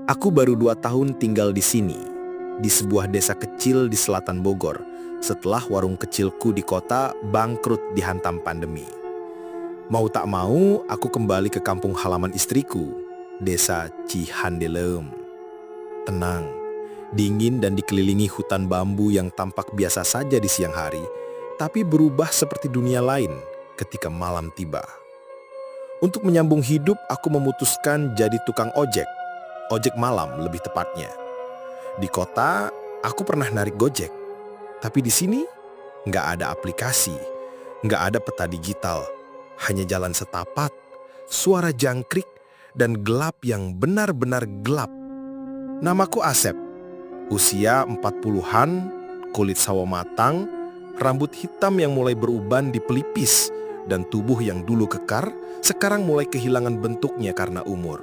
Aku baru 2 tahun tinggal di sini, di sebuah desa kecil di selatan Bogor, setelah warung kecilku di kota bangkrut dihantam pandemi. Mau tak mau, aku kembali ke kampung halaman istriku, desa Cihandeleum. Tenang, dingin dan dikelilingi hutan bambu yang tampak biasa saja di siang hari, tapi berubah seperti dunia lain ketika malam tiba. Untuk menyambung hidup, aku memutuskan jadi tukang ojek malam lebih tepatnya. Di kota, aku pernah narik Gojek, tapi di sini nggak ada aplikasi, nggak ada peta digital, hanya jalan setapak, suara jangkrik, dan gelap yang benar-benar gelap. Namaku Asep, usia 40-an, kulit sawo matang, rambut hitam yang mulai beruban di pelipis, dan tubuh yang dulu kekar, sekarang mulai kehilangan bentuknya karena umur.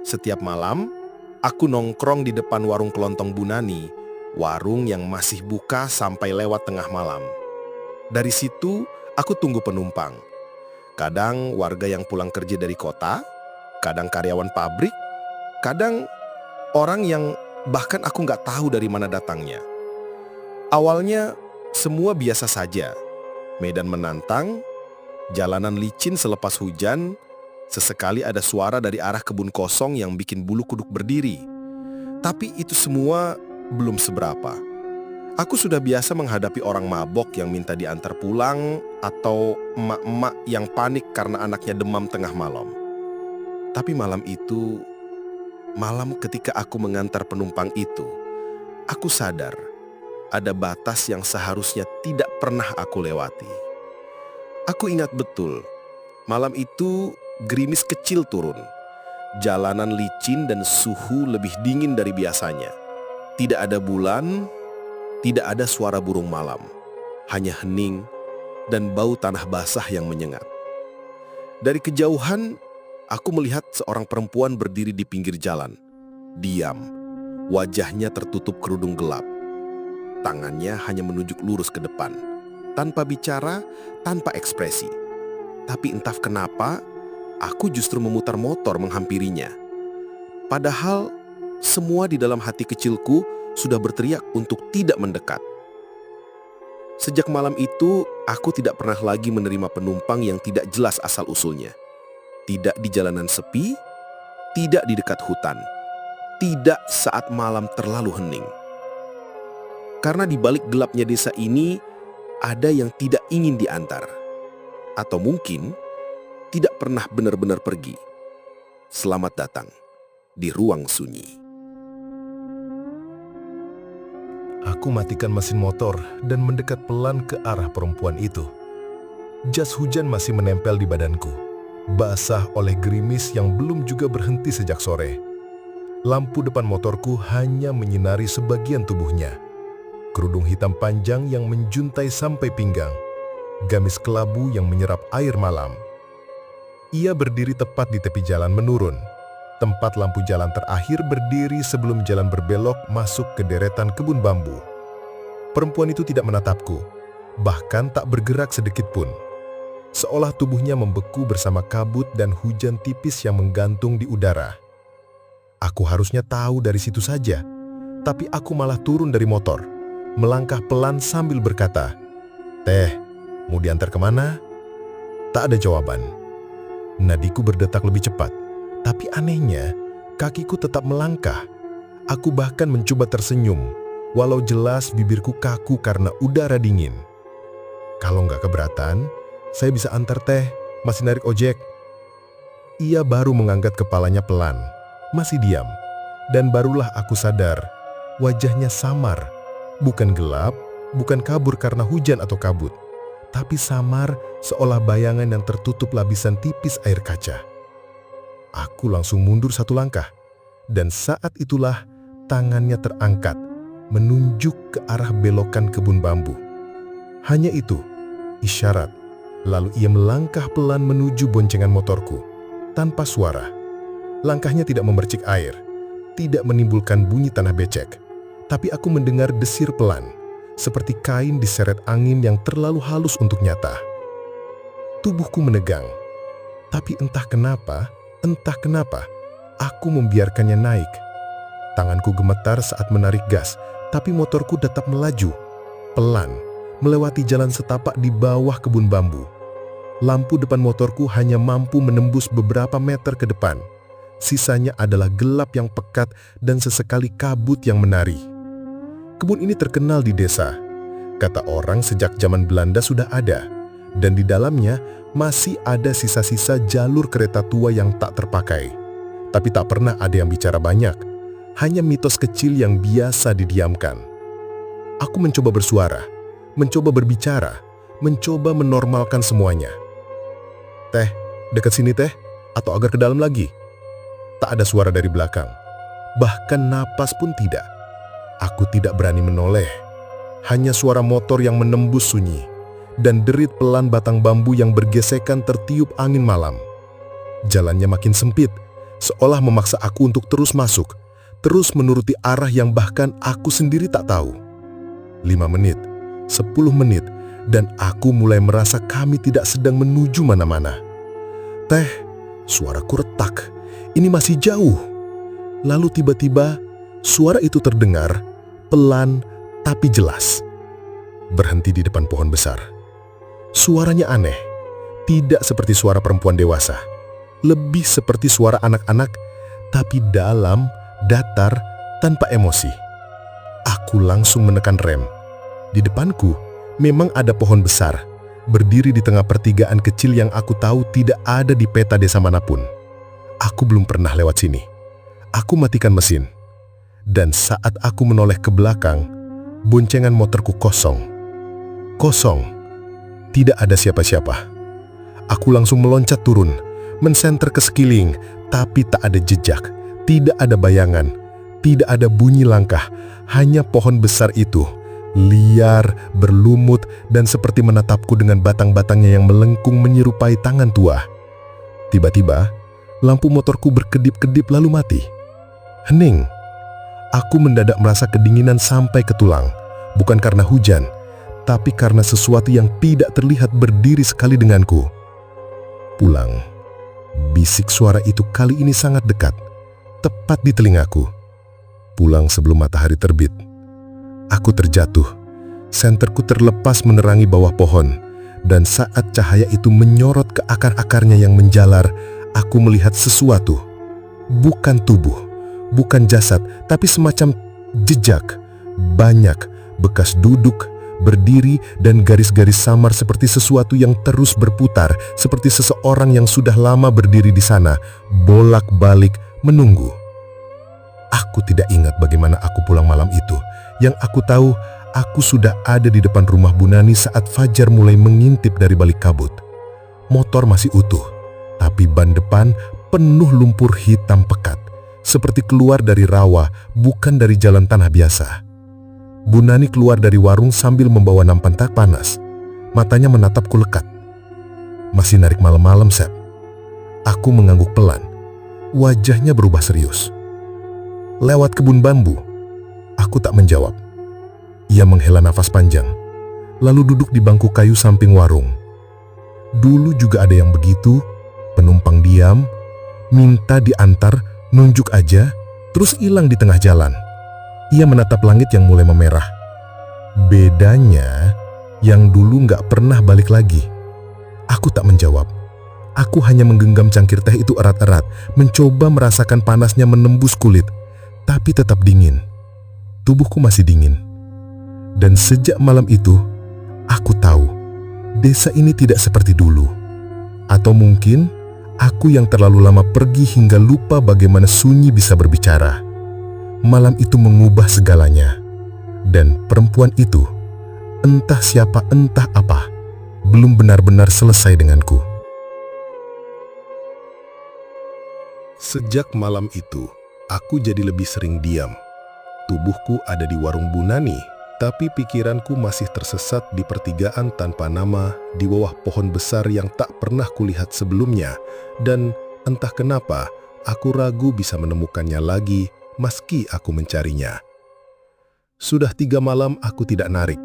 Setiap malam, aku nongkrong di depan warung kelontong Bu Nani, warung yang masih buka sampai lewat tengah malam. Dari situ, aku tunggu penumpang. Kadang warga yang pulang kerja dari kota, kadang karyawan pabrik, kadang orang yang bahkan aku nggak tahu dari mana datangnya. Awalnya, semua biasa saja. Medan menantang, jalanan licin selepas hujan, sesekali ada suara dari arah kebun kosong yang bikin bulu kuduk berdiri. Tapi itu semua belum seberapa. Aku sudah biasa menghadapi orang mabok yang minta diantar pulang atau emak-emak yang panik karena anaknya demam tengah malam. Tapi malam ketika aku mengantar penumpang itu, aku sadar ada batas yang seharusnya tidak pernah aku lewati. Aku ingat betul, malam itu gerimis kecil turun. Jalanan licin dan suhu lebih dingin dari biasanya. Tidak ada bulan, tidak ada suara burung malam. Hanya hening dan bau tanah basah yang menyengat. Dari kejauhan, aku melihat seorang perempuan berdiri di pinggir jalan. Diam, wajahnya tertutup kerudung gelap. Tangannya hanya menunjuk lurus ke depan, tanpa bicara, tanpa ekspresi. Tapi entah kenapa, aku justru memutar motor menghampirinya. Padahal semua di dalam hati kecilku sudah berteriak untuk tidak mendekat. Sejak malam itu, aku tidak pernah lagi menerima penumpang yang tidak jelas asal-usulnya. Tidak di jalanan sepi, tidak di dekat hutan, tidak saat malam terlalu hening. Karena di balik gelapnya desa ini, ada yang tidak ingin diantar. Atau mungkin tidak pernah benar-benar pergi. Selamat datang di ruang sunyi. Aku matikan mesin motor dan mendekat pelan ke arah perempuan itu. Jas hujan masih menempel di badanku, basah oleh gerimis yang belum juga berhenti sejak sore. Lampu depan motorku hanya menyinari sebagian tubuhnya. Kerudung hitam panjang yang menjuntai sampai pinggang, gamis kelabu yang menyerap air malam. Ia berdiri tepat di tepi jalan menurun, tempat lampu jalan terakhir berdiri sebelum jalan berbelok masuk ke deretan kebun bambu. Perempuan itu tidak menatapku, bahkan tak bergerak sedikit pun. Seolah tubuhnya membeku bersama kabut dan hujan tipis yang menggantung di udara. Aku harusnya tahu dari situ saja, tapi aku malah turun dari motor, melangkah pelan sambil berkata, "Teh, mau diantar kemana?" Tak ada jawaban. Nadiku berdetak lebih cepat, tapi anehnya, kakiku tetap melangkah. Aku bahkan mencoba tersenyum, walau jelas bibirku kaku karena udara dingin. "Kalau nggak keberatan, saya bisa antar teh, masih narik ojek." Ia baru mengangkat kepalanya pelan, masih diam, dan barulah aku sadar, wajahnya samar. Bukan gelap, bukan kabur karena hujan atau kabut, tapi samar seolah bayangan yang tertutup lapisan tipis air kaca. Aku langsung mundur satu langkah, dan saat itulah tangannya terangkat, menunjuk ke arah belokan kebun bambu. Hanya itu, isyarat. Lalu ia melangkah pelan menuju boncengan motorku, tanpa suara. Langkahnya tidak memercik air, tidak menimbulkan bunyi tanah becek, tapi aku mendengar desir pelan, seperti kain diseret angin yang terlalu halus untuk nyata. Tubuhku menegang, tapi entah kenapa, aku membiarkannya naik. Tanganku gemetar saat menarik gas, tapi motorku tetap melaju, pelan, melewati jalan setapak di bawah kebun bambu. Lampu depan motorku hanya mampu menembus beberapa meter ke depan. Sisanya adalah gelap yang pekat dan sesekali kabut yang menari. Kebun ini terkenal di desa. Kata orang sejak zaman Belanda sudah ada, dan di dalamnya masih ada sisa-sisa jalur kereta tua yang tak terpakai. Tapi tak pernah ada yang bicara banyak, hanya mitos kecil yang biasa didiamkan. Aku mencoba bersuara, mencoba berbicara, mencoba menormalkan semuanya. "Teh, dekat sini teh, atau agak ke dalam lagi?" Tak ada suara dari belakang, bahkan napas pun tidak. Aku tidak berani menoleh, hanya suara motor yang menembus sunyi, dan derit pelan batang bambu yang bergesekan tertiup angin malam. Jalannya makin sempit, seolah memaksa aku untuk terus masuk, terus menuruti arah yang bahkan aku sendiri tak tahu. 5 menit, 10 menit, dan aku mulai merasa kami tidak sedang menuju mana-mana. "Teh," suaraku retak, "ini masih jauh." Lalu tiba-tiba, suara itu terdengar, pelan tapi jelas. Berhenti di depan pohon besar. Suaranya aneh, tidak seperti suara perempuan dewasa. Lebih seperti suara anak-anak, tapi dalam, datar, tanpa emosi. Aku langsung menekan rem. Di depanku, memang ada pohon besar, berdiri di tengah pertigaan kecil yang aku tahu tidak ada di peta desa manapun. Aku belum pernah lewat sini. Aku matikan mesin. Dan saat aku menoleh ke belakang, boncengan motorku kosong. Kosong. Tidak ada siapa-siapa. Aku langsung meloncat turun, mensenter ke sekeliling, tapi tak ada jejak, tidak ada bayangan, tidak ada bunyi langkah, hanya pohon besar itu, liar, berlumut, dan seperti menatapku dengan batang-batangnya yang melengkung menyerupai tangan tua. Tiba-tiba, lampu motorku berkedip-kedip lalu mati. Hening. Aku mendadak merasa kedinginan sampai ke tulang, bukan karena hujan, tapi karena sesuatu yang tidak terlihat berdiri sekali denganku. "Pulang." Bisik suara itu kali ini sangat dekat, tepat di telingaku. Pulang sebelum matahari terbit. Aku terjatuh, senterku terlepas menerangi bawah pohon, dan saat cahaya itu menyorot ke akar-akarnya yang menjalar, aku melihat sesuatu. Bukan tubuh, bukan jasad, tapi semacam jejak. Banyak, bekas duduk, berdiri, dan garis-garis samar seperti sesuatu yang terus berputar, seperti seseorang yang sudah lama berdiri di sana, bolak-balik menunggu. Aku tidak ingat bagaimana aku pulang malam itu. Yang aku tahu, aku sudah ada di depan rumah Bu Nani saat fajar mulai mengintip dari balik kabut. Motor masih utuh, tapi ban depan penuh lumpur hitam pekat, seperti keluar dari rawa, bukan dari jalan tanah biasa. Bu Nani keluar dari warung sambil membawa nampan tak panas. Matanya menatapku lekat. "Masih narik malam-malam, Sep?" Aku mengangguk pelan. Wajahnya berubah serius. "Lewat kebun bambu." Aku tak menjawab. Ia menghela nafas panjang, lalu duduk di bangku kayu samping warung. Dulu juga ada yang begitu, penumpang diam, minta diantar, nunjuk aja, terus hilang di tengah jalan. Ia menatap langit yang mulai memerah. Bedanya, yang dulu nggak pernah balik lagi. Aku tak menjawab. Aku hanya menggenggam cangkir teh itu erat-erat, mencoba merasakan panasnya menembus kulit, tapi tetap dingin. Tubuhku masih dingin. Dan sejak malam itu, aku tahu, desa ini tidak seperti dulu. Atau mungkin, aku yang terlalu lama pergi hingga lupa bagaimana sunyi bisa berbicara. Malam itu mengubah segalanya. Dan perempuan itu, entah siapa entah apa, belum benar-benar selesai denganku. Sejak malam itu, aku jadi lebih sering diam. Tubuhku ada di warung Bu Nani, tapi pikiranku masih tersesat di pertigaan tanpa nama di bawah pohon besar yang tak pernah kulihat sebelumnya, dan entah kenapa aku ragu bisa menemukannya lagi meski aku mencarinya. Sudah 3 malam aku tidak narik.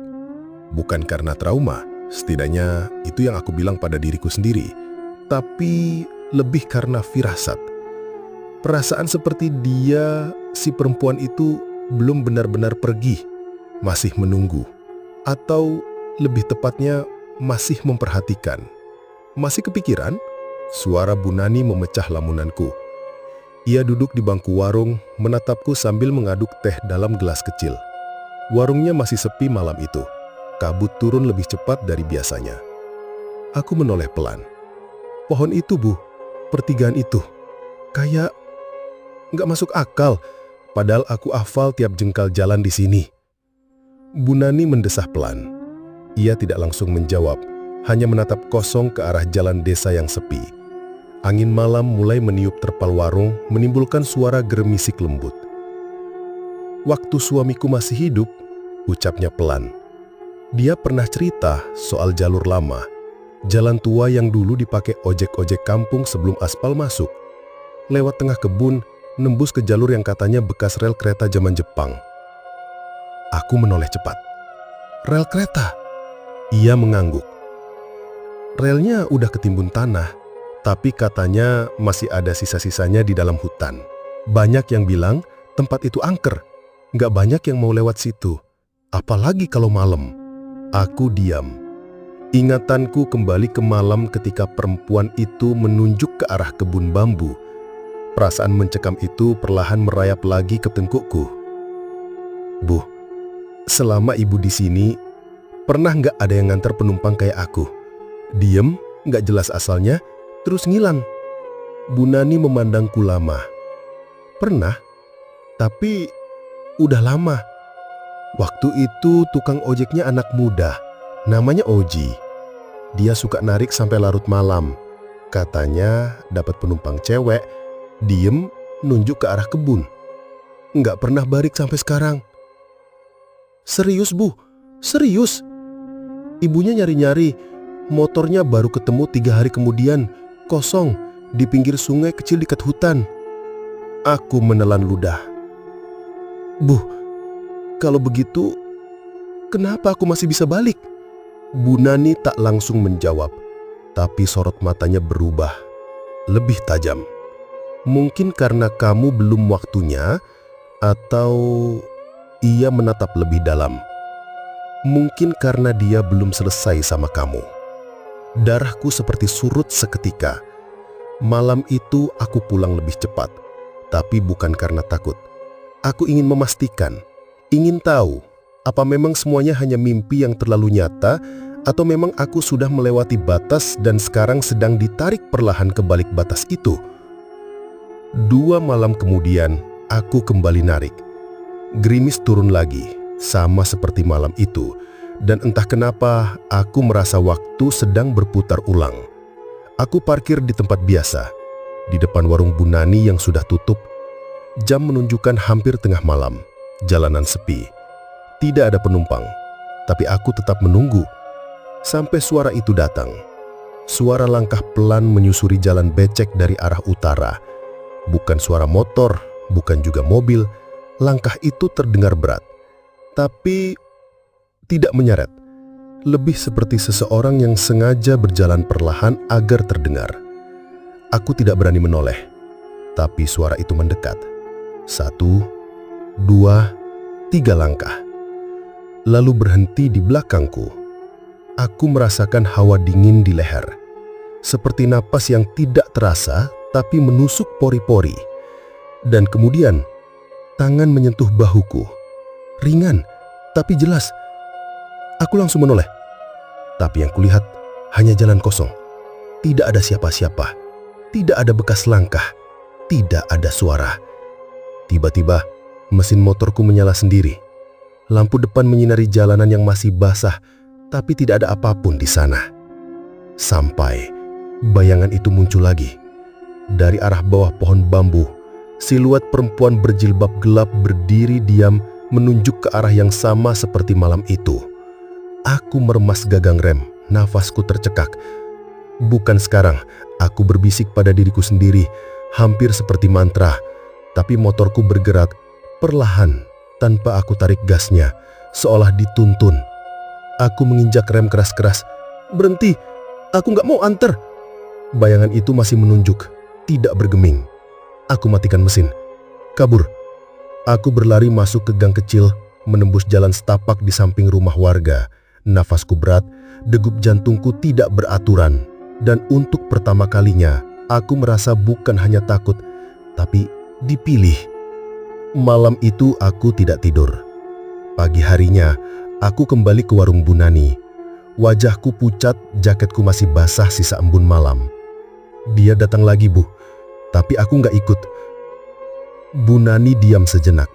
Bukan karena trauma, setidaknya itu yang aku bilang pada diriku sendiri, tapi lebih karena firasat. Perasaan seperti dia si perempuan itu belum benar-benar pergi, masih menunggu, atau lebih tepatnya masih memperhatikan. Masih kepikiran? Suara Bu Nani memecah lamunanku. Ia duduk di bangku warung, menatapku sambil mengaduk teh dalam gelas kecil. Warungnya masih sepi malam itu. Kabut turun lebih cepat dari biasanya. Aku menoleh pelan. Pohon itu, Bu, pertigaan itu, kayak nggak masuk akal, padahal aku hafal tiap jengkal jalan di sini. Bu Nani mendesah pelan. Ia tidak langsung menjawab, hanya menatap kosong ke arah jalan desa yang sepi. Angin malam mulai meniup terpal warung, menimbulkan suara geremisik lembut. Waktu suamiku masih hidup, ucapnya pelan. Dia pernah cerita soal jalur lama, jalan tua yang dulu dipakai ojek-ojek kampung sebelum aspal masuk. Lewat tengah kebun, nembus ke jalur yang katanya bekas rel kereta zaman Jepang. Aku menoleh cepat. Rel kereta? Ia mengangguk. Relnya udah ketimbun tanah, tapi katanya masih ada sisa-sisanya di dalam hutan. Banyak yang bilang tempat itu angker. Nggak banyak yang mau lewat situ. Apalagi kalau malam. Aku diam. Ingatanku kembali ke malam ketika perempuan itu menunjuk ke arah kebun bambu. Perasaan mencekam itu perlahan merayap lagi ke tengkukku. Bu, selama ibu di sini, pernah nggak ada yang ngantar penumpang kayak aku? Diem, nggak jelas asalnya, terus ngilang. Bu Nani memandangku lama. Pernah, tapi udah lama. Waktu itu tukang ojeknya anak muda, namanya Oji. Dia suka narik sampai larut malam. Katanya dapat penumpang cewek, diem, nunjuk ke arah kebun. Nggak pernah balik sampai sekarang. Serius, Bu? Serius? Ibunya nyari-nyari, motornya baru ketemu 3 hari kemudian, kosong, di pinggir sungai kecil dekat hutan. Aku menelan ludah. Bu, kalau begitu, kenapa aku masih bisa balik? Bu Nani tak langsung menjawab, tapi sorot matanya berubah, lebih tajam. Mungkin karena kamu belum waktunya, atau ia menatap lebih dalam. Mungkin karena dia belum selesai sama kamu. Darahku seperti surut seketika. Malam itu aku pulang lebih cepat, tapi bukan karena takut. Aku ingin memastikan, ingin tahu, apa memang semuanya hanya mimpi yang terlalu nyata, atau memang aku sudah melewati batas dan sekarang sedang ditarik perlahan ke balik batas itu. 2 malam kemudian, aku kembali narik. Gerimis turun lagi, sama seperti malam itu, dan entah kenapa aku merasa waktu sedang berputar ulang. Aku parkir di tempat biasa, di depan warung Bu Nani yang sudah tutup. Jam menunjukkan hampir tengah malam, jalanan sepi. Tidak ada penumpang, tapi aku tetap menunggu. Sampai suara itu datang. Suara langkah pelan menyusuri jalan becek dari arah utara. Bukan suara motor, bukan juga mobil. Langkah itu terdengar berat, tapi tidak menyeret. Lebih seperti seseorang yang sengaja berjalan perlahan agar terdengar. Aku tidak berani menoleh, tapi suara itu mendekat. 1, 2, 3 langkah. Lalu berhenti di belakangku. Aku merasakan hawa dingin di leher. Seperti napas yang tidak terasa tapi menusuk pori-pori. Dan kemudian, tangan menyentuh bahuku. Ringan, tapi jelas. Aku langsung menoleh. Tapi yang kulihat hanya jalan kosong. Tidak ada siapa-siapa. Tidak ada bekas langkah. Tidak ada suara. Tiba-tiba, mesin motorku menyala sendiri. Lampu depan menyinari jalanan yang masih basah, tapi tidak ada apapun di sana. Sampai bayangan itu muncul lagi. Dari arah bawah pohon bambu, siluet perempuan berjilbab gelap berdiri diam menunjuk ke arah yang sama seperti malam itu. Aku meremas gagang rem, nafasku tercekak. Bukan sekarang, aku berbisik pada diriku sendiri, hampir seperti mantra. Tapi motorku bergerak perlahan tanpa aku tarik gasnya, seolah dituntun. Aku menginjak rem keras-keras. Berhenti, aku nggak mau anter. Bayangan itu masih menunjuk, tidak bergeming. Aku matikan mesin. Kabur. Aku berlari masuk ke gang kecil, menembus jalan setapak di samping rumah warga. Nafasku berat, degup jantungku tidak beraturan. Dan untuk pertama kalinya, aku merasa bukan hanya takut, tapi dipilih. Malam itu aku tidak tidur. Pagi harinya, aku kembali ke warung Bu Nani. Wajahku pucat, jaketku masih basah sisa embun malam. Dia datang lagi, Bu, tapi aku nggak ikut. Bu Nani diam sejenak,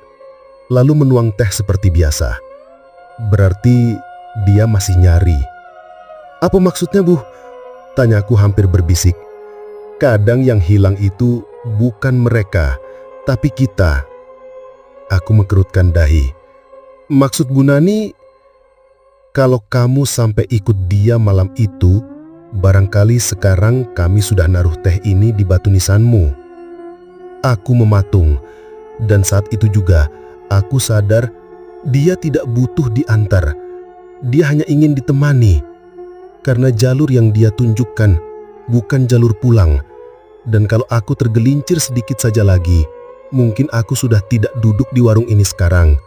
lalu menuang teh seperti biasa. Berarti dia masih nyari. Apa maksudnya, Bu? Tanyaku hampir berbisik. Kadang yang hilang itu bukan mereka, tapi kita. Aku mengkerutkan dahi. Maksud Bu Nani, kalau kamu sampai ikut dia malam itu, barangkali sekarang kami sudah naruh teh ini di batu nisanmu. Aku mematung, dan saat itu juga aku sadar dia tidak butuh diantar. Dia hanya ingin ditemani, karena jalur yang dia tunjukkan bukan jalur pulang. Dan kalau aku tergelincir sedikit saja lagi, mungkin aku sudah tidak duduk di warung ini sekarang.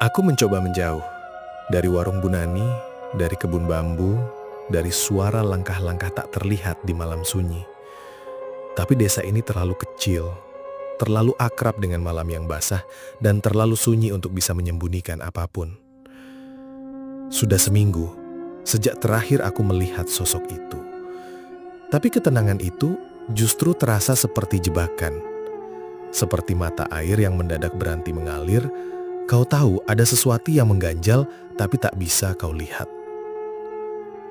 Aku mencoba menjauh dari warung Bu Nani, dari kebun bambu, dari suara langkah-langkah tak terlihat di malam sunyi. Tapi desa ini terlalu kecil, terlalu akrab dengan malam yang basah, dan terlalu sunyi untuk bisa menyembunyikan apapun. Sudah seminggu sejak terakhir aku melihat sosok itu. Tapi ketenangan itu justru terasa seperti jebakan. Seperti mata air yang mendadak berhenti mengalir, kau tahu ada sesuatu yang mengganjal tapi tak bisa kau lihat.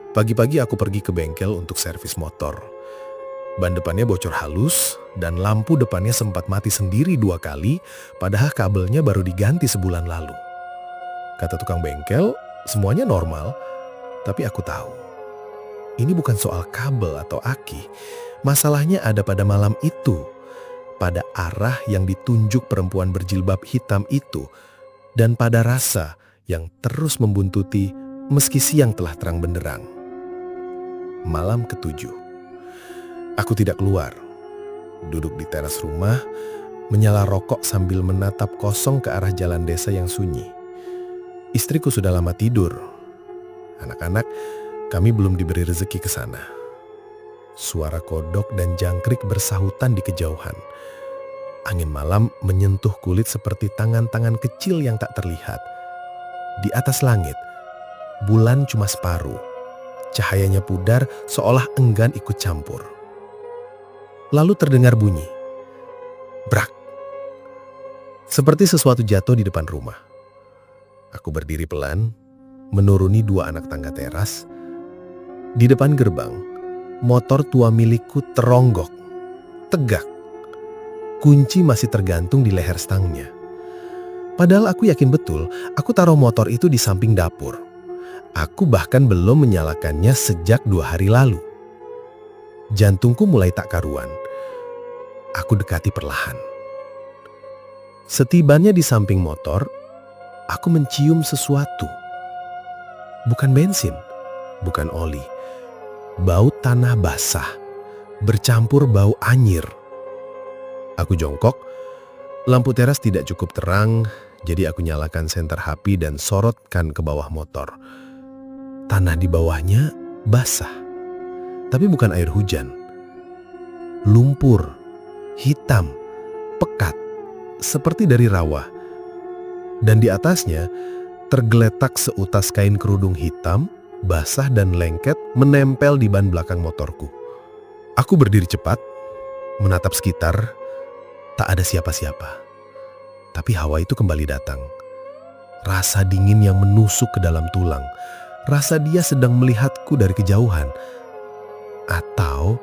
Pagi-pagi aku pergi ke bengkel untuk servis motor. Ban depannya bocor halus dan lampu depannya sempat mati sendiri 2 kali, padahal kabelnya baru diganti sebulan lalu. Kata tukang bengkel, semuanya normal, tapi aku tahu. Ini bukan soal kabel atau aki. Masalahnya ada pada malam itu, pada arah yang ditunjuk perempuan berjilbab hitam itu, dan pada rasa yang terus membuntuti meski siang telah terang benderang. Malam ke-7. Aku tidak keluar. Duduk di teras rumah, menyala rokok sambil menatap kosong ke arah jalan desa yang sunyi. Istriku sudah lama tidur. Anak-anak, kami belum diberi rezeki ke sana. Suara kodok dan jangkrik bersahutan di kejauhan. Angin malam menyentuh kulit seperti tangan-tangan kecil yang tak terlihat. Di atas langit, bulan cuma separuh. Cahayanya pudar seolah enggan ikut campur. Lalu terdengar bunyi. Brak. Seperti sesuatu jatuh di depan rumah. Aku berdiri pelan, menuruni 2 anak tangga teras. Di depan gerbang, motor tua milikku teronggok, tegak. Kunci masih tergantung di leher stangnya. Padahal aku yakin betul, aku taruh motor itu di samping dapur. Aku bahkan belum menyalakannya sejak 2 hari lalu. Jantungku mulai tak karuan. Aku dekati perlahan. Setibanya di samping motor, aku mencium sesuatu. Bukan bensin, bukan oli. Bau tanah basah, bercampur bau anyir. Aku jongkok, lampu teras tidak cukup terang, jadi aku nyalakan senter HP dan sorotkan ke bawah motor. Tanah di bawahnya basah, tapi bukan air hujan. Lumpur, hitam, pekat, seperti dari rawa. Dan di atasnya tergeletak seutas kain kerudung hitam, basah dan lengket menempel di ban belakang motorku. Aku berdiri cepat, menatap sekitar. Tak ada siapa-siapa. Tapi hawa itu kembali datang. Rasa dingin yang menusuk ke dalam tulang. Rasa dia sedang melihatku dari kejauhan. Atau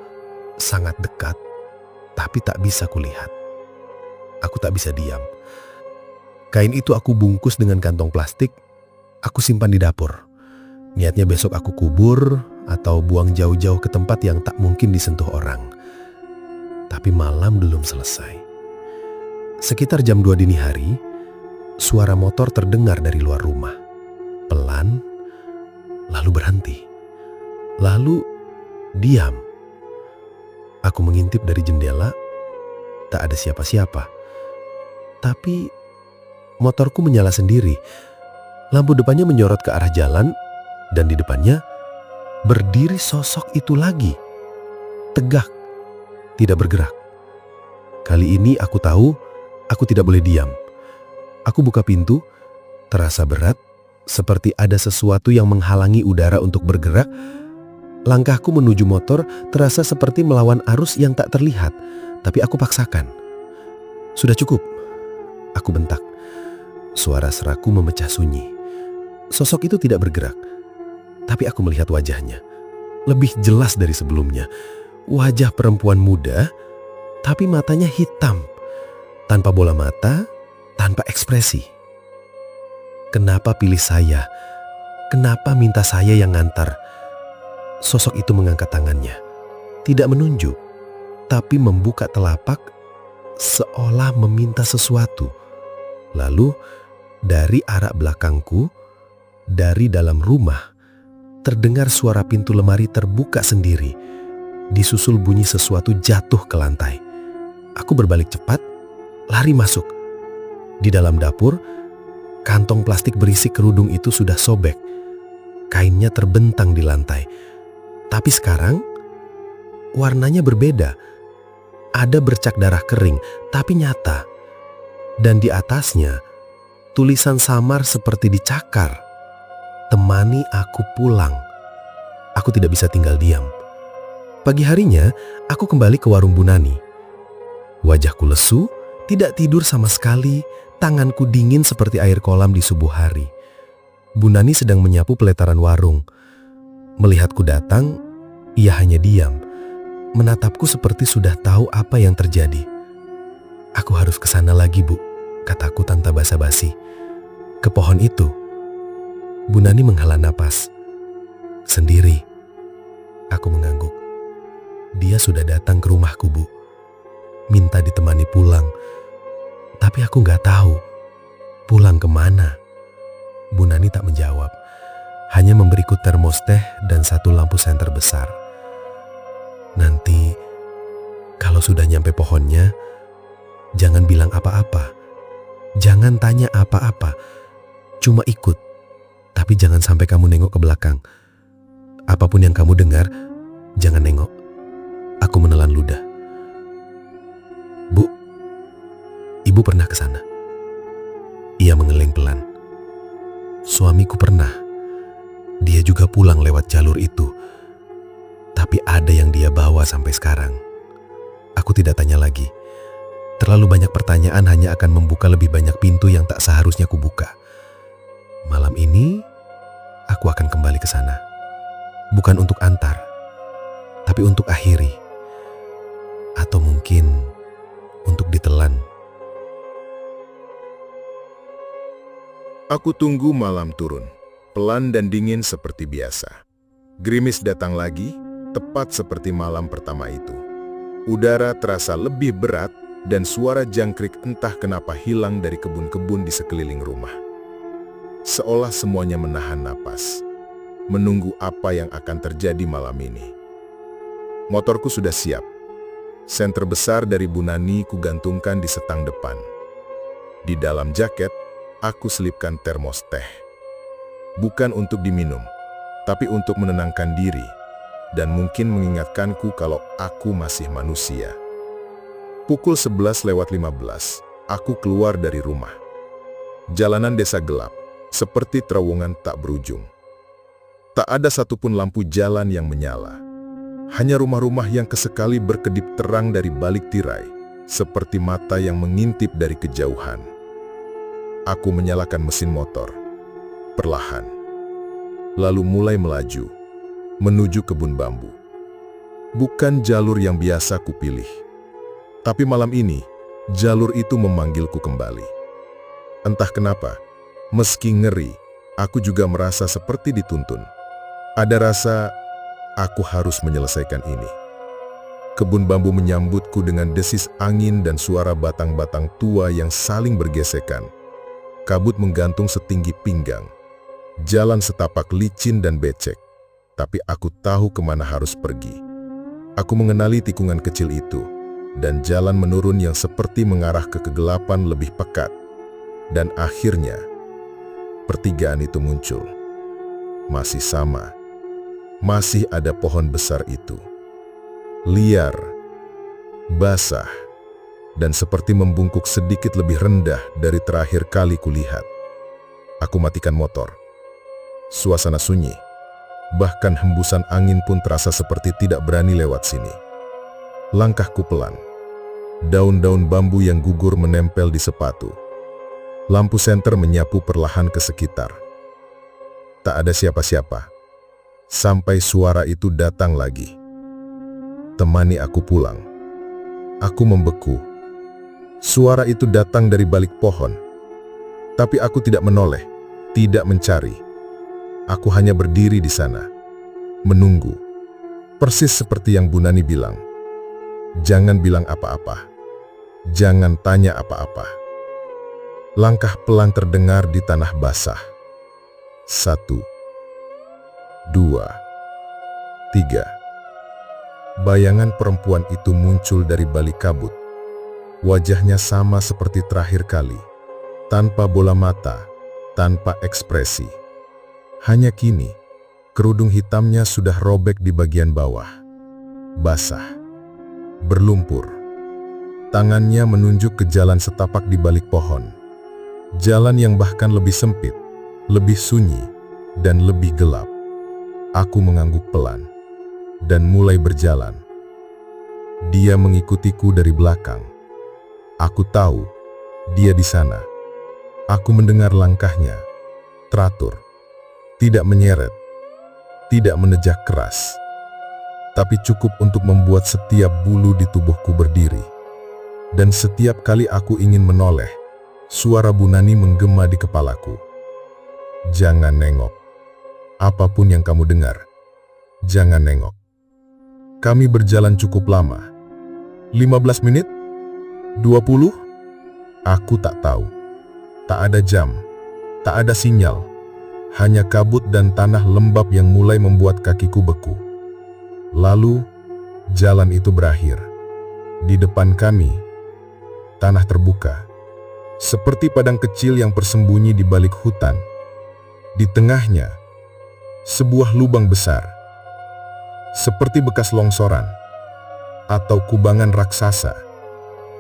sangat dekat, tapi tak bisa kulihat. Aku tak bisa diam. Kain itu aku bungkus dengan kantong plastik. Aku simpan di dapur. Niatnya besok aku kubur atau buang jauh-jauh ke tempat yang tak mungkin disentuh orang. Tapi malam belum selesai. Sekitar jam 2 dini hari, suara motor terdengar dari luar rumah. Pelan, lalu berhenti. Lalu diam. Aku mengintip dari jendela, tak ada siapa-siapa. Tapi motorku menyala sendiri. Lampu depannya menyorot ke arah jalan dan di depannya berdiri sosok itu lagi. Tegak, tidak bergerak. Kali ini aku tahu aku tidak boleh diam. Aku buka pintu, terasa berat, seperti ada sesuatu yang menghalangi udara untuk bergerak. Langkahku menuju motor terasa seperti melawan arus yang tak terlihat, tapi aku paksakan. Sudah cukup, aku bentak. Suara seraku memecah sunyi. Sosok itu tidak bergerak, tapi aku melihat wajahnya. Lebih jelas dari sebelumnya. Wajah perempuan muda, tapi matanya hitam. Tanpa bola mata, tanpa ekspresi. Kenapa pilih saya? Kenapa minta saya yang ngantar? Sosok itu mengangkat tangannya. Tidak menunjuk, tapi membuka telapak seolah meminta sesuatu. Lalu, dari arah belakangku, dari dalam rumah, terdengar suara pintu lemari terbuka sendiri. Disusul bunyi sesuatu jatuh ke lantai. Aku berbalik cepat, lari masuk. Di dalam dapur, kantong plastik berisi kerudung itu sudah sobek. Kainnya terbentang di lantai. Tapi sekarang, warnanya berbeda. Ada bercak darah kering, tapi nyata. Dan di atasnya, tulisan samar seperti dicakar. Temani aku pulang. Aku tidak bisa tinggal diam. Pagi harinya, aku kembali ke warung Bu Nani. Wajahku lesu, tidak tidur sama sekali, tanganku dingin seperti air kolam di subuh hari. Bu Nani sedang menyapu peletaran warung. Melihatku datang, ia hanya diam, menatapku seperti sudah tahu apa yang terjadi. Aku harus ke sana lagi, Bu, kataku tanpa basa-basi. Ke pohon itu. Bu Nani menghela napas. Sendiri. Aku mengangguk. Dia sudah datang ke rumahku, Bu. Minta ditemani pulang. Tapi aku nggak tahu. Pulang kemana? Bu Nani tak menjawab. Hanya memberiku termos teh dan satu lampu senter besar. Nanti, kalau sudah nyampe pohonnya, jangan bilang apa-apa. Jangan tanya apa-apa. Cuma ikut. Tapi jangan sampai kamu nengok ke belakang. Apapun yang kamu dengar, jangan nengok. Aku menelan ludah. Bu, Ibu pernah ke sana? Ia mengeleng pelan. Suamiku pernah. Dia juga pulang lewat jalur itu. Tapi ada yang dia bawa sampai sekarang. Aku tidak tanya lagi. Terlalu banyak pertanyaan hanya akan membuka lebih banyak pintu yang tak seharusnya kubuka. Malam ini, aku akan kembali ke sana. Bukan untuk antar, tapi untuk akhiri. Atau mungkin untuk ditelan. Aku tunggu malam turun, pelan dan dingin seperti biasa. Gerimis datang lagi, tepat seperti malam pertama itu. Udara terasa lebih berat dan suara jangkrik entah kenapa hilang dari kebun-kebun di sekeliling rumah. Seolah semuanya menahan napas, menunggu apa yang akan terjadi malam ini. Motorku sudah siap. Senter besar dari Bu Nani kugantungkan di setang depan. Di dalam jaket, aku selipkan termos teh. Bukan untuk diminum, tapi untuk menenangkan diri dan mungkin mengingatkanku kalau aku masih manusia. Pukul 11:15, aku keluar dari rumah. Jalanan desa gelap, seperti terowongan tak berujung. Tak ada satupun lampu jalan yang menyala. Hanya rumah-rumah yang kesekali berkedip terang dari balik tirai, seperti mata yang mengintip dari kejauhan. Aku menyalakan mesin motor, perlahan. Lalu mulai melaju, menuju kebun bambu. Bukan jalur yang biasa kupilih. Tapi malam ini, jalur itu memanggilku kembali. Entah kenapa, meski ngeri, aku juga merasa seperti dituntun. Ada rasa, aku harus menyelesaikan ini. Kebun bambu menyambutku dengan desis angin dan suara batang-batang tua yang saling bergesekan. Kabut menggantung setinggi pinggang. Jalan setapak licin dan becek. Tapi aku tahu kemana harus pergi. Aku mengenali tikungan kecil itu. dan jalan menurun yang seperti mengarah ke kegelapan lebih pekat. Dan akhirnya, pertigaan itu muncul. Masih sama. Masih ada pohon besar itu. Liar, basah, dan seperti membungkuk sedikit lebih rendah dari terakhir kali kulihat. Aku matikan motor. Suasana sunyi. Bahkan hembusan angin pun terasa seperti tidak berani lewat sini. Langkahku pelan. Daun-daun bambu yang gugur menempel di sepatu. Lampu senter menyapu perlahan ke sekitar. Tak ada siapa-siapa. Sampai suara itu datang lagi. Temani aku pulang. Aku membeku. Suara itu datang dari balik pohon. Tapi aku tidak menoleh, tidak mencari. Aku hanya berdiri di sana, menunggu. Persis seperti yang Bu Nani bilang. Jangan bilang apa-apa. Jangan tanya apa-apa. Langkah pelan terdengar di tanah basah. 1, 2, 3. Bayangan perempuan itu muncul dari balik kabut. Wajahnya sama seperti terakhir kali. Tanpa bola mata, tanpa ekspresi. Hanya kini, kerudung hitamnya sudah robek di bagian bawah. Basah. Berlumpur. Tangannya menunjuk ke jalan setapak di balik pohon. Jalan yang bahkan lebih sempit, lebih sunyi, dan lebih gelap. Aku mengangguk pelan, dan mulai berjalan. Dia mengikutiku dari belakang. Aku tahu, dia di sana. Aku mendengar langkahnya, teratur, tidak menyeret, tidak menejak keras, tapi cukup untuk membuat setiap bulu di tubuhku berdiri. Dan setiap kali aku ingin menoleh, suara Bu Nani menggema di kepalaku. Jangan nengok. Apapun yang kamu dengar, jangan nengok. Kami berjalan cukup lama. 15 menit? 20? Aku tak tahu. Tak ada jam, tak ada sinyal. Hanya kabut dan tanah lembab yang mulai membuat kakiku beku. Lalu, jalan itu berakhir. Di depan kami, tanah terbuka. Seperti padang kecil yang tersembunyi di balik hutan. Di tengahnya, sebuah lubang besar. Seperti bekas longsoran. Atau kubangan raksasa.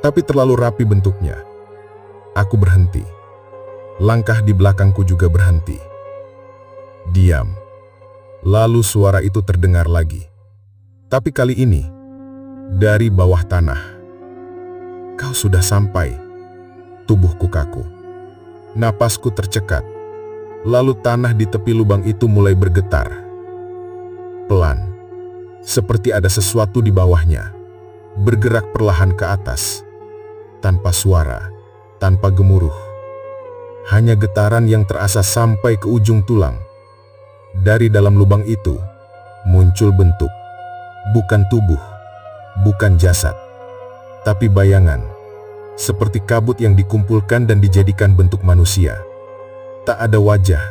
Tapi terlalu rapi bentuknya. Aku berhenti. Langkah di belakangku juga berhenti. Diam. Lalu suara itu terdengar lagi. Tapi kali ini, dari bawah tanah. Kau sudah sampai. Tubuhku kaku. Napasku tercekat. Lalu tanah di tepi lubang itu mulai bergetar. Pelan. Seperti ada sesuatu di bawahnya. Bergerak perlahan ke atas. Tanpa suara, tanpa gemuruh. Hanya getaran yang terasa sampai ke ujung tulang. Dari dalam lubang itu, muncul bentuk. Bukan tubuh, bukan jasad, tapi bayangan. Seperti kabut yang dikumpulkan dan dijadikan bentuk manusia. Tak ada wajah,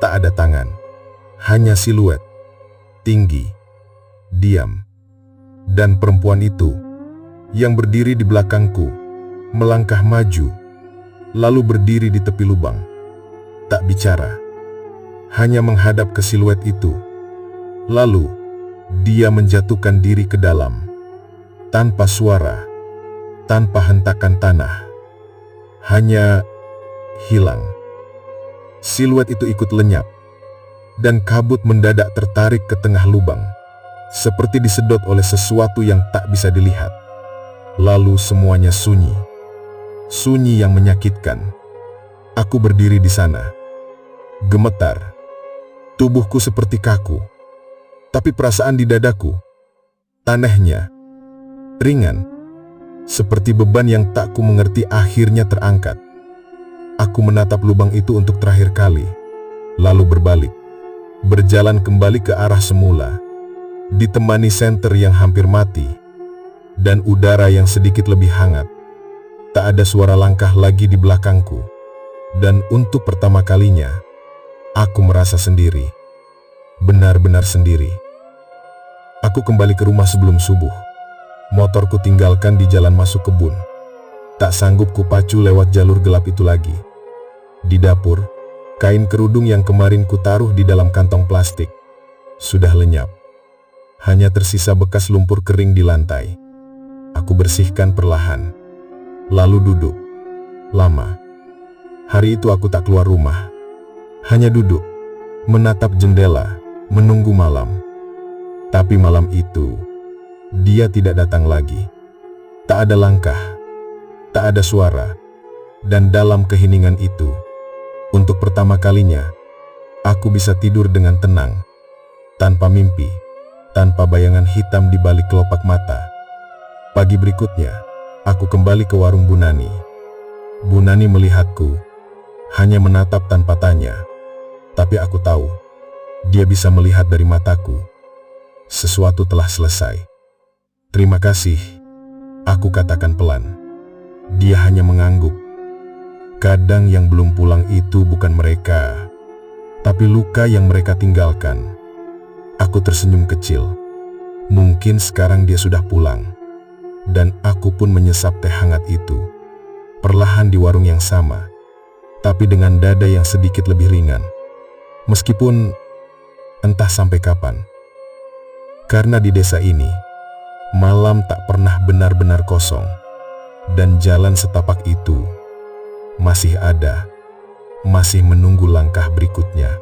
tak ada tangan. Hanya siluet. Tinggi, diam. Dan perempuan itu, yang berdiri di belakangku, melangkah maju, lalu berdiri di tepi lubang. Tak bicara. Hanya menghadap ke siluet itu. Lalu, dia menjatuhkan diri ke dalam. Tanpa suara. Tanpa hentakan tanah. Hanya hilang. Siluet itu ikut lenyap. Dan kabut mendadak tertarik ke tengah lubang. Seperti disedot oleh sesuatu yang tak bisa dilihat. Lalu semuanya sunyi. Sunyi yang menyakitkan. Aku berdiri di sana. Gemetar. Tubuhku seperti kaku. Tapi perasaan di dadaku, tanahnya, ringan. Seperti beban yang tak ku mengerti akhirnya terangkat. Aku menatap lubang itu untuk terakhir kali, lalu berbalik. Berjalan kembali ke arah semula, ditemani senter yang hampir mati, dan udara yang sedikit lebih hangat. Tak ada suara langkah lagi di belakangku, dan untuk pertama kalinya, aku merasa sendiri. Benar-benar sendiri. Aku kembali ke rumah sebelum subuh. Motorku tinggalkan di jalan masuk kebun. Tak sanggup kupacu lewat jalur gelap itu lagi. Di dapur, kain kerudung yang kemarin kutaruh di dalam kantong plastik sudah lenyap. Hanya tersisa bekas lumpur kering di lantai. Aku bersihkan perlahan, lalu duduk. Lama. Hari itu aku tak keluar rumah. Hanya duduk, menatap jendela, menunggu malam. Tapi malam itu, dia tidak datang lagi. Tak ada langkah, tak ada suara. Dan dalam keheningan itu, untuk pertama kalinya, aku bisa tidur dengan tenang. Tanpa mimpi, tanpa bayangan hitam di balik kelopak mata. Pagi berikutnya, aku kembali ke warung Bu Nani. Bu Nani melihatku, hanya menatap tanpa tanya. Tapi aku tahu, dia bisa melihat dari mataku. Sesuatu telah selesai. Terima kasih, aku katakan pelan. Dia hanya mengangguk. Kadang yang belum pulang itu bukan mereka, tapi luka yang mereka tinggalkan. Aku tersenyum kecil. Mungkin sekarang dia sudah pulang. Dan aku pun menyesap teh hangat itu. Perlahan di warung yang sama, tapi dengan dada yang sedikit lebih ringan. Meskipun entah sampai kapan. Karena di desa ini, malam tak pernah benar-benar kosong. Dan jalan setapak itu masih ada, masih menunggu langkah berikutnya.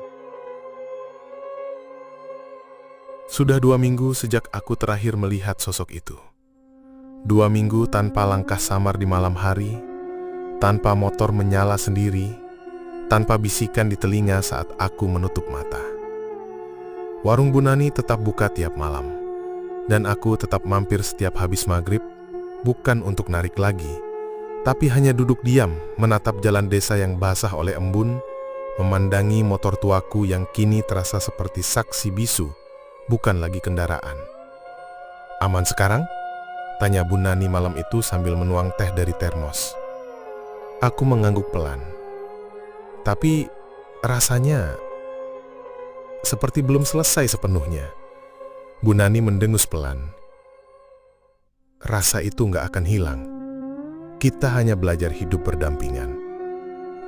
Sudah 2 minggu sejak aku terakhir melihat sosok itu. 2 minggu tanpa langkah samar di malam hari, tanpa motor menyala sendiri, tanpa bisikan di telinga saat aku menutup mata. Warung Bu Nani tetap buka tiap malam, dan aku tetap mampir setiap habis maghrib, bukan untuk narik lagi, tapi hanya duduk diam menatap jalan desa yang basah oleh embun, memandangi motor tuaku yang kini terasa seperti saksi bisu, bukan lagi kendaraan. Aman sekarang? Tanya Bu Nani malam itu sambil menuang teh dari termos. Aku mengangguk pelan. Tapi rasanya seperti belum selesai sepenuhnya. Bu Nani mendengus pelan. Rasa itu nggak akan hilang. Kita hanya belajar hidup berdampingan.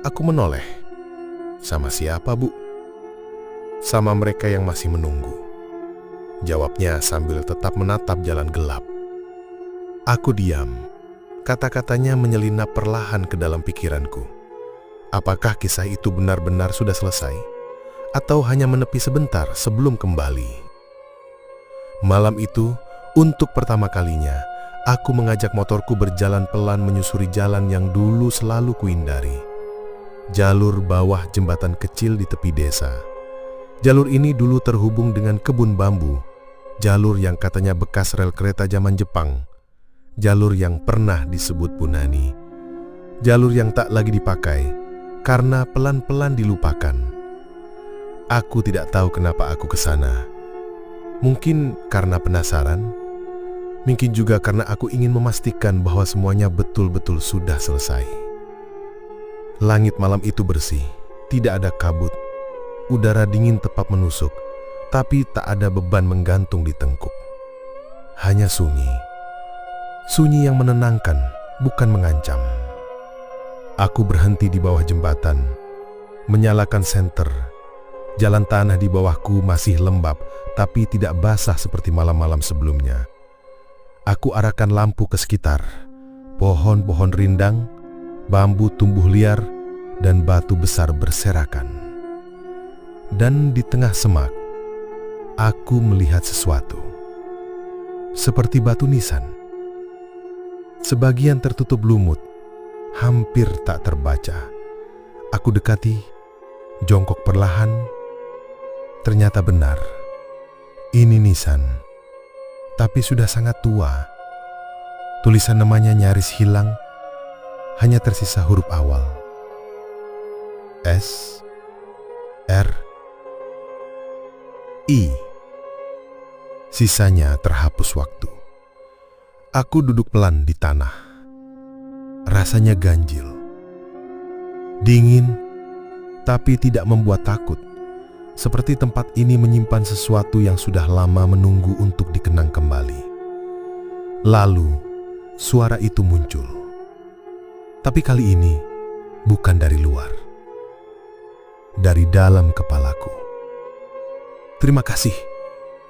Aku menoleh. Sama siapa, Bu? Sama mereka yang masih menunggu. Jawabnya sambil tetap menatap jalan gelap. Aku diam. Kata-katanya menyelinap perlahan ke dalam pikiranku. Apakah kisah itu benar-benar sudah selesai? Atau hanya menepi sebentar sebelum kembali? Malam itu, untuk pertama kalinya, aku mengajak motorku berjalan pelan menyusuri jalan yang dulu selalu kuhindari. Jalur bawah jembatan kecil di tepi desa. Jalur ini dulu terhubung dengan kebun bambu. Jalur yang katanya bekas rel kereta zaman Jepang. Jalur yang pernah disebut Bu Nani. Jalur yang tak lagi dipakai karena pelan-pelan dilupakan. Aku tidak tahu kenapa aku ke sana. Mungkin karena penasaran. Mungkin juga karena aku ingin memastikan bahwa semuanya betul-betul sudah selesai. Langit malam itu bersih, tidak ada kabut. Udara dingin tepat menusuk, tapi tak ada beban menggantung di tengkuk. Hanya sunyi. Sunyi yang menenangkan, bukan mengancam. Aku berhenti di bawah jembatan, menyalakan senter. Jalan tanah di bawahku masih lembab, tapi tidak basah seperti malam-malam sebelumnya. Aku arahkan lampu ke sekitar. Pohon-pohon rindang, bambu tumbuh liar, dan batu besar berserakan. Dan di tengah semak, aku melihat sesuatu. Seperti batu nisan. Sebagian tertutup lumut, hampir tak terbaca. Aku dekati, jongkok perlahan. Ternyata benar. Ini nisan, tapi sudah sangat tua. Tulisan namanya nyaris hilang, hanya tersisa huruf awal. S, R, I. Sisanya terhapus waktu. Aku duduk pelan di tanah. Rasanya ganjil. Dingin, tapi tidak membuat takut. Seperti tempat ini menyimpan sesuatu yang sudah lama menunggu untuk dikenang kembali. Lalu, suara itu muncul. Tapi kali ini, bukan dari luar. Dari dalam kepalaku. Terima kasih,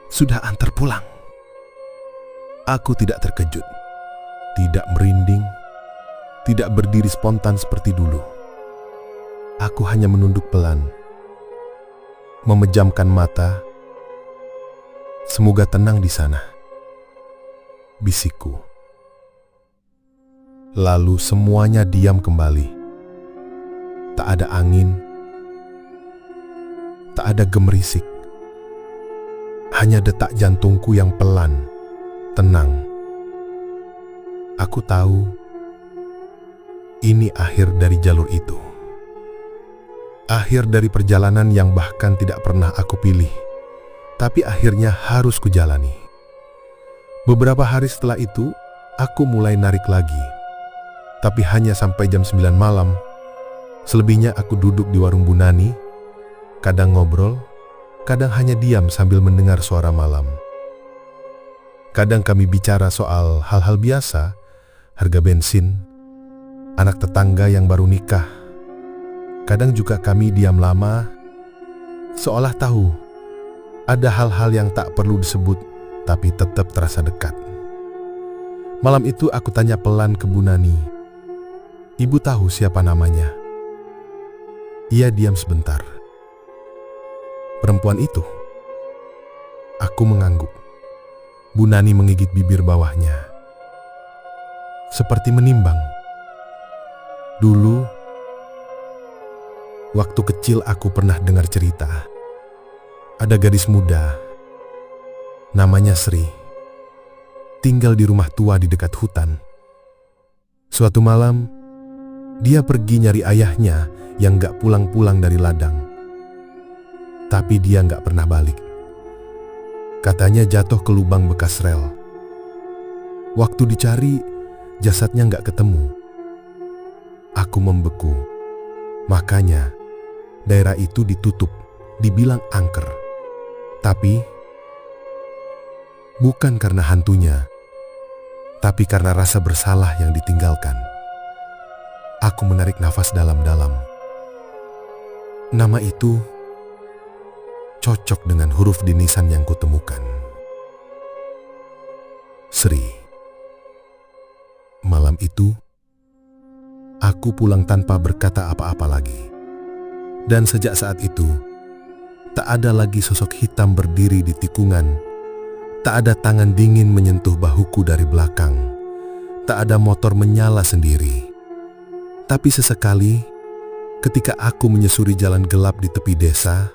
sudah antar pulang. Aku tidak terkejut, tidak merinding, tidak berdiri spontan seperti dulu. Aku hanya menunduk pelan, memejamkan mata. Semoga tenang di sana, bisikku. Lalu semuanya diam kembali. Tak ada angin, tak ada gemerisik. Hanya detak jantungku yang pelan, tenang. Aku tahu ini akhir dari jalur itu. Akhir dari perjalanan yang bahkan tidak pernah aku pilih, tapi akhirnya harus kujalani. Beberapa hari setelah itu, aku mulai narik lagi. Tapi hanya sampai jam 9 malam. Selebihnya aku duduk di warung Bu Nani, kadang ngobrol, kadang hanya diam sambil mendengar suara malam. Kadang kami bicara soal hal-hal biasa, harga bensin, anak tetangga yang baru nikah. Kadang juga kami diam lama, seolah tahu ada hal-hal yang tak perlu disebut, tapi tetap terasa dekat. Malam itu aku tanya pelan ke Bu Nani, "Ibu tahu siapa namanya?" Ia diam sebentar. "Perempuan itu?" Aku mengangguk. Bu Nani menggigit bibir bawahnya, seperti menimbang. Dulu, waktu kecil aku pernah dengar cerita. Ada gadis muda, namanya Sri, tinggal di rumah tua di dekat hutan. Suatu malam, dia pergi nyari ayahnya yang gak pulang-pulang dari ladang. Tapi dia gak pernah balik. Katanya jatuh ke lubang bekas rel. Waktu dicari, jasadnya gak ketemu. Aku membeku. Makanya, daerah itu ditutup, dibilang angker. Tapi, bukan karena hantunya, tapi karena rasa bersalah yang ditinggalkan. Aku menarik nafas dalam-dalam. Nama itu cocok dengan huruf di nisan yang kutemukan. Sri. Malam itu, aku pulang tanpa berkata apa-apa lagi. Dan sejak saat itu, tak ada lagi sosok hitam berdiri di tikungan. Tak ada tangan dingin menyentuh bahuku dari belakang. Tak ada motor menyala sendiri. Tapi sesekali, ketika aku menyusuri jalan gelap di tepi desa,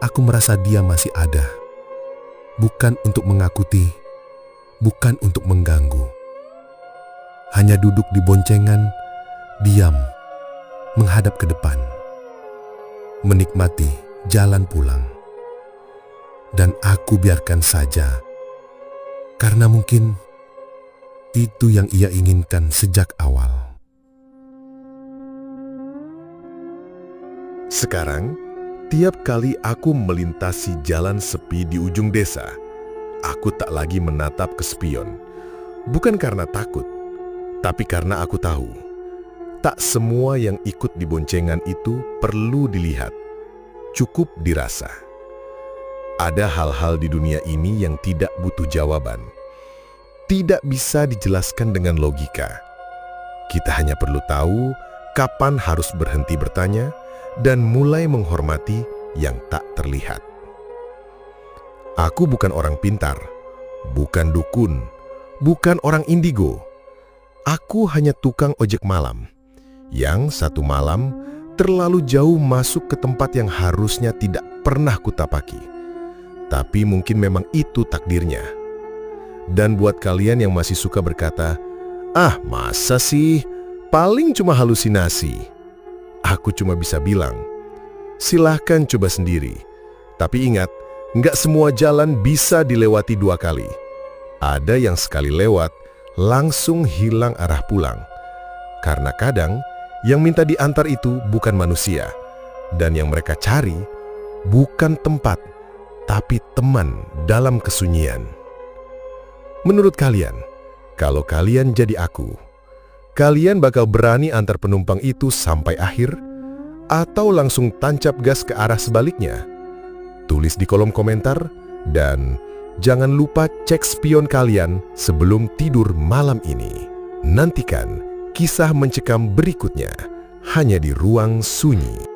aku merasa dia masih ada. Bukan untuk mengakuti, bukan untuk mengganggu. Hanya duduk di boncengan, diam, menghadap ke depan, menikmati jalan pulang. Dan aku biarkan saja, karena mungkin itu yang ia inginkan sejak awal. Sekarang, tiap kali aku melintasi jalan sepi di ujung desa, aku tak lagi menatap ke spion. Bukan karena takut, tapi karena aku tahu, tak semua yang ikut di boncengan itu perlu dilihat, cukup dirasa. Ada hal-hal di dunia ini yang tidak butuh jawaban, tidak bisa dijelaskan dengan logika. Kita hanya perlu tahu kapan harus berhenti bertanya dan mulai menghormati yang tak terlihat. Aku bukan orang pintar, bukan dukun, bukan orang indigo. Aku hanya tukang ojek malam, yang satu malam terlalu jauh masuk ke tempat yang harusnya tidak pernah kutapaki. Tapi mungkin memang itu takdirnya. Dan buat kalian yang masih suka berkata, "Ah, masa sih? Paling cuma halusinasi." Aku cuma bisa bilang, silahkan coba sendiri. Tapi ingat, nggak semua jalan bisa dilewati 2 kali. Ada yang sekali lewat, langsung hilang arah pulang. Karena kadang, yang minta diantar itu bukan manusia. Dan yang mereka cari, bukan tempat, tapi teman dalam kesunyian. Menurut kalian, Kalau kalian jadi aku, kalian bakal berani antar penumpang itu sampai akhir atau langsung tancap gas ke arah sebaliknya? Tulis di kolom komentar dan jangan lupa cek spion kalian sebelum tidur malam ini. Nantikan kisah mencekam berikutnya hanya di Ruang Sunyi.